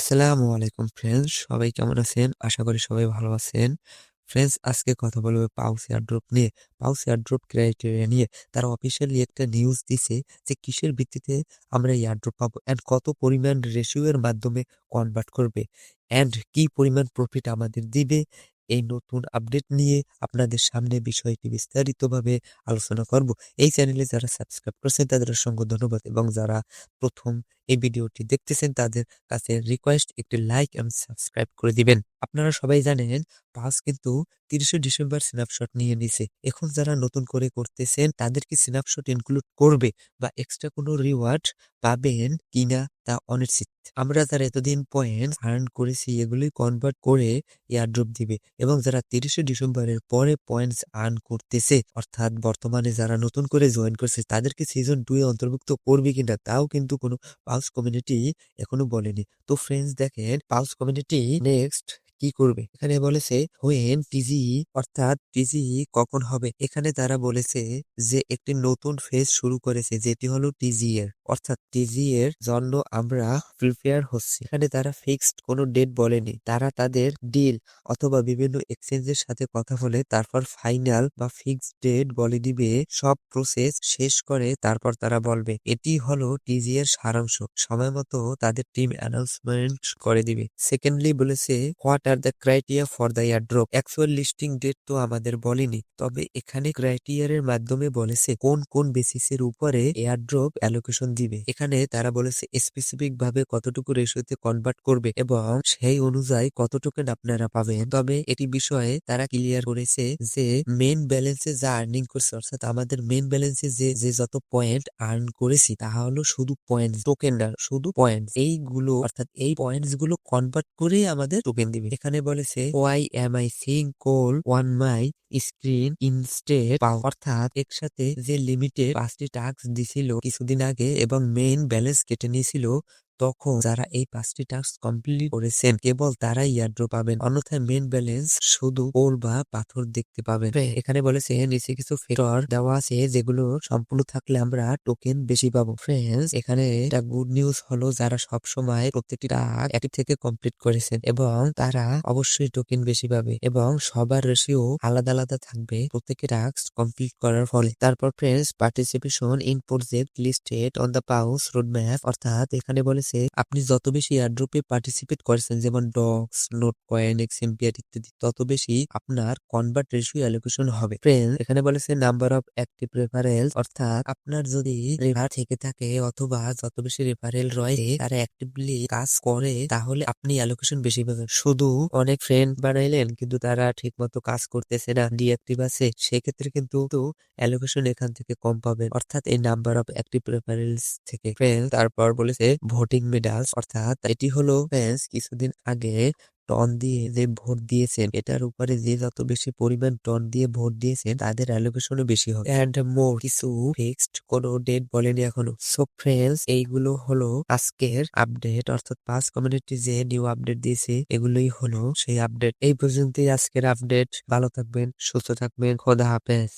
আসসালামু আলাইকুম ফ্রেন্ডস, সবাই কেমন আছেন? আশা করি সবাই ভালো আছেন। ফ্রেন্ডস, আজকে কথা বলবো পাউস এয়ারড্রপ নিয়ে। পাউস এয়ারড্রপ ক্রাইটেরিয়া নিয়ে তারা অফিসিয়ালি একটা নিউজ দিছে যে কিসের ভিত্তিতে আমরা এয়ারড্রপ পাবো অ্যান্ড কত পরিমাণ রেশিও এর মাধ্যমে কনভার্ট করবে অ্যান্ড কি পরিমাণ প্রফিট আমাদের দিবে। এই নতুন আপডেট নিয়ে আপনাদের সামনে বিষয়টি বিস্তারিতভাবে আলোচনা করব। এই চ্যানেলে যারা সাবস্ক্রাইব করছেন তাদের অসংখ্য ধন্যবাদ, এবং যারা প্রথম এই ভিডিওটি দেখতেছেন তাদের কাছে রিকোয়েস্ট একটি লাইক এবং সাবস্ক্রাইব করে দিবেন। আপনারা সবাই জানেন পাস কিন্তু 30শে ডিসেম্বর স্ন্যাপশট নিয়ে নিছে। এখন যারা নতুন করে করতেছেন তাদের কি স্ন্যাপশট ইনক্লুড করবে বা এক্সট্রা কোনো রিওয়ার্ড পাবেন কিনা তা অনিশ্চিত। আমরা যারা এতদিন পয়েন্ট আর্ন করেছি এগুলোই কনভার্ট করে এয়ারড্রপ দিবে, এবং যারা 30শে ডিসেম্বরের পরে পয়েন্টস আর্ন করতেছে অর্থাৎ বর্তমানে যারা নতুন করে জয়েন করছে তাদেরকে সিজন 2 এ অন্তর্ভুক্ত করবে কিনা তাও কিন্তু কোনো পালস কমিউনিটি এখনো বলেনি। তো ফ্রেন্ডস, দেখেন পালস কমিউনিটি নেক্সট কি করবে। এখানে বলেছে হোয়েন টিজি, অর্থাৎ টিজি কখন হবে। এখানে তারা বলেছে যে একটি নতুন ফেজ শুরু করেছে যেটি হলো টিজি এর, অর্থাৎ টিজি এর জন্য আমরা প্রিপেয়ার হচ্ছি। এখানে তারা ফিক্সড কোনো ডেট বলেনি, তারা তাদের ডিল অথবা বিভিন্ন এক্সচেঞ্জের সাথে কথা বলে তারপর ফাইনাল বা ফিক্সড ডেট বলে দিবে। সব প্রসেস শেষ করে তারপর তারা বলবে। এটি হলো টিজি এর সারাংশ। সময় মতো তাদের টিম অ্যানাউন্সমেন্ট করে দিবে। সেকেন্ডলি বলেছে what are the criteria for the airdrop. Actual listing date তো আমাদের বলেনি, তবে এখানে ক্রাইটেরিয়ার মাধ্যমে বলেছে কোন কোন বেসিসের উপরে এয়ারড্রপ অ্যালোকেশন দিবে। এখানে তারা বলেছে স্পেসিফিক ভাবে কতটুকু রেশিওতে কনভার্ট করবে এবং সেই অনুযায়ী কত টোকেন আপনারা পাবেন। তবে এটি বিষয়ে তারা ক্লিয়ার করেছে যে মেইন ব্যালেন্সে যা আর্নিং করছে, অর্থাৎ আমাদের মেইন ব্যালেন্সে যে যে যত পয়েন্ট আর্ন করেছি তা হলো শুধু পয়েন্ট, টোকেন না, শুধু পয়েন্ট। এইগুলো অর্থাৎ এই পয়েন্টস গুলো কনভার্ট করে আমাদের টোকেন দিবে। এখানে বলেছে why am I seeing coal one my screen instead পাও, অর্থাৎ একসাথে যে লিমিটে 5টি টাস্ক দিছিল কিছুদিন আগে এবং মেইন ব্যালেন্স কেটে নিয়েছিল, তখন যারা এই 5টি টাস্ক কমপ্লিট করেছেন কেবল তারাই এয়ারড্রপ পাবেন, অন্যথায় মেইন ব্যালেন্স শুধু কোল বা পাথর দেখতে পাবেন। এখানে বলেছে নিচে কিছু ফ্যাক্টর দেওয়া আছে যেগুলো সম্পূর্ণ থাকলে আমরা টোকেন বেশি পাবো। ফ্রেন্ডস, এখানে একটা গুড নিউজ হলো যারা সব সময় প্রত্যেকটি টাস্ক একটি থেকে কমপ্লিট করেছেন এবং তারা অবশ্যই টোকেন বেশি পাবে, এবং সবার রেশিও আলাদা আলাদা থাকবে প্রত্যেকটি টাস্ক কমপ্লিট করার ফলে। তারপর friends, participation in project listed on the pause roadmap, অর্থাৎ এখানে বলেছে আপনি যত বেশি এয়ারড্রপে পার্টিসিপেট করেছেন, যেমন ডক্স, নোট কয়েন, এক্সএমপিআর ইত্যাদি, তত বেশি আপনার কনভার্ট রেশিও অ্যালোকেশন হবে। ফ্রেন্ডস, এখানে বলেছে নাম্বার অফ অ্যাক্টিভ রেফারেলস, অর্থাৎ আপনার যদি রেফার থেকে থাকে অথবা যত বেশি রেফারেল রয়েছে তারা অ্যাক্টিভলি কাজ করে তাহলে আপনি অ্যালোকেশন বেশি পাবেন। শুধু অনেক ফ্রেন্ড বানাইলেন কিন্তু তারা ঠিক মতো কাজ করতেছে না, ডিঅ্যাক্টিভ আছে, সেক্ষেত্রে কিন্তু অ্যালোকেশন এখান থেকে কম পাবেন, অর্থাৎ এই নাম্বার অফ অ্যাক্টিভ রেফারেলস থেকে। তারপর বলেছে ভোটিং মেডালস, অর্থাৎ এটি হলো কিছুদিন আগে টন দিয়ে যে ভোট দিয়েছেন এটার উপরে যে যত বেশি পরিমাণ টন দিয়ে ভোট দিয়েছেন তাদের অ্যালোকেশনও বেশি হবে। এন্ড মোর কিছু ফিক্সড কোনো ডেট বলেনি এখনো। সো ফ্রেন্ডস, এইগুলো হলো আজকের আপডেট, অর্থাৎ পাস কমিউনিটি যে নিউ আপডেট দিয়েছে এগুলোই হলো সেই আপডেট। এই পর্যন্তই আজকের আপডেট। ভালো থাকবেন, সুস্থ থাকবেন, খোদা হাফেজ।